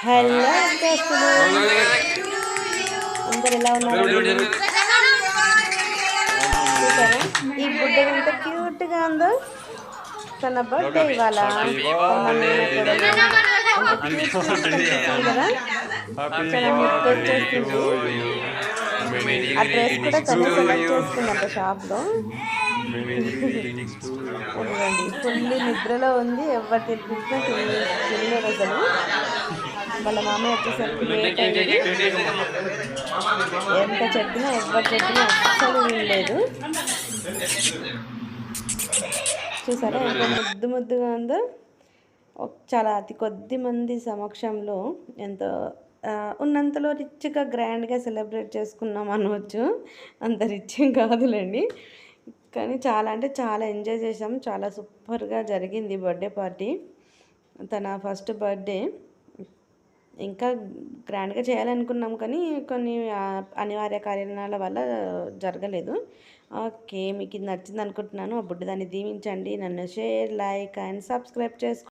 Hello దోస్తులు, అందరు ఎలా ఉన్నారు? చూసారా ఈ బుడ్డ ఎంత క్యూట్గా ఉందో? తన బర్త్డే ఇవాళ. కదా, చాలా ముద్దు వచ్చేస్తుంది. ఆ డ్రెస్ కూడా తనే సెలెక్ట్ చేసుకుందంట షాప్లో. ఫుల్ నిద్రలో ఉంది, ఎవరు తినిపించినా తినలేదు అసలు. వాళ్ళ మామయ్య వచ్చేసరికి లేట్ అయ్యింది. ఎంత చెప్పినా ఎవరు చెప్పినా అస్సలు వినలేదు. చూసారా ఎంత ముద్దు ముద్దుగా ఉందో? చాలా అతి కొద్ది మంది సమక్షంలో ఎంతో ఉన్నంతలో రిచ్గా గ్రాండ్గా సెలబ్రేట్ చేసుకున్నాం అనవచ్చు. అంత రిచ్ కాదులేండి, కానీ చాలా అంటే చాలా ఎంజాయ్ చేసాం. చాలా సూపర్గా జరిగింది బర్త్డే పార్టీ. తన ఫస్ట్ బర్త్డే ఇంకా గ్రాండ్గా చేయాలనుకున్నాం, కానీ కొన్ని అనివార్య కారణాల వల్ల జరగలేదు. ఓకే, మీకు ఇది నచ్చింది అనుకుంటున్నాను. ఆ బుడ్డదాన్ని దీవించండి. నన్ను షేర్, లైక్ అండ్ సబ్స్క్రైబ్ చేసుకోండి.